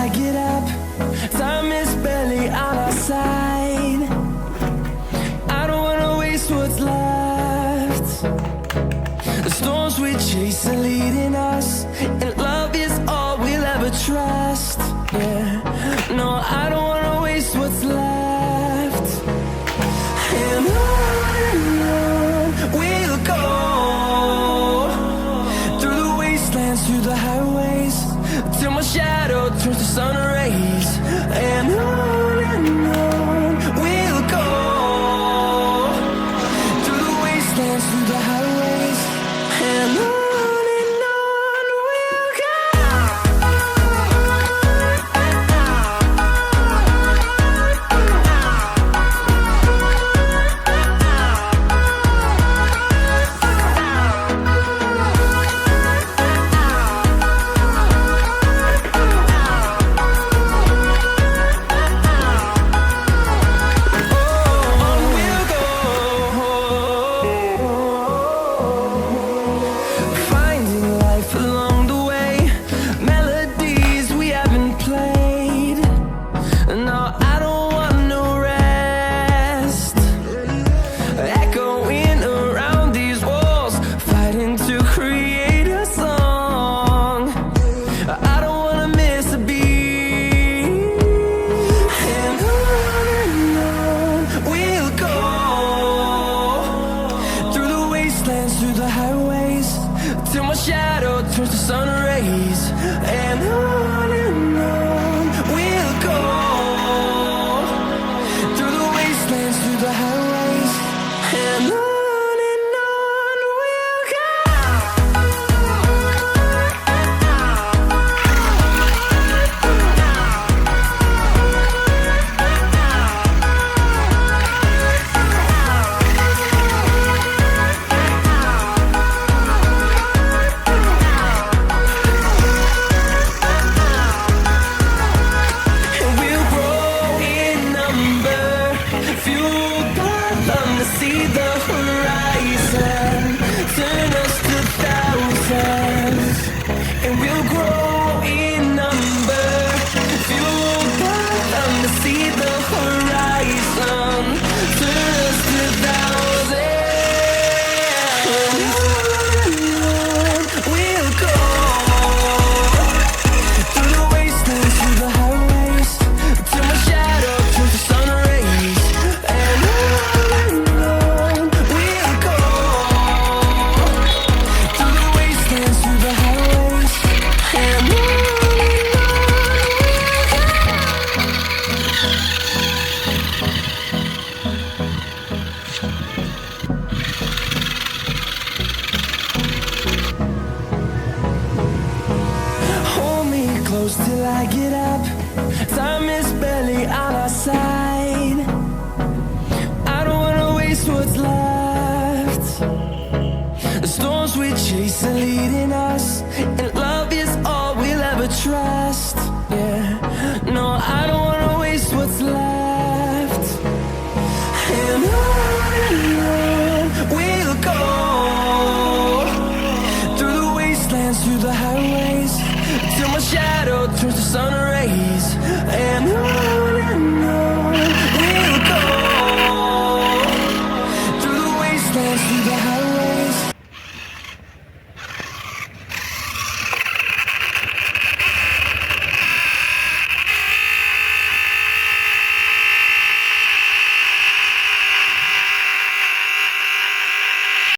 I get up. Time is barely on our side. I don't wanna waste what's left. The storms we chase are leading us, and love is all we'll ever trust. Yeah, no, I don't wanna waste what's left. And on we'll go, through the wastelands, through the highways, till my shadow turns to sun rays. And on we'll go, through the wastelands, through the highways, and on. Through the highways, till my shadow turns to sun rays. And on we'll go, through the wastelands, through the highways, and on. See the horizon, turn us to thousands, and we'll grow in number. Fueled by them to see the horizon, turn us to thousands. We'll go through the wastelands, through the highways, till my shadow turns to sun rays. And till I get up, time is barely on our side. I don't wanna waste what's left. The storms we chase are leading us, and love is all we'll ever trust. Yeah, no, I don't wanna waste what's left. And on we'll go, through the wastelands, through the highways, till my shadow turns to sun rays. And on we'll go, through the wastelands, through the highways.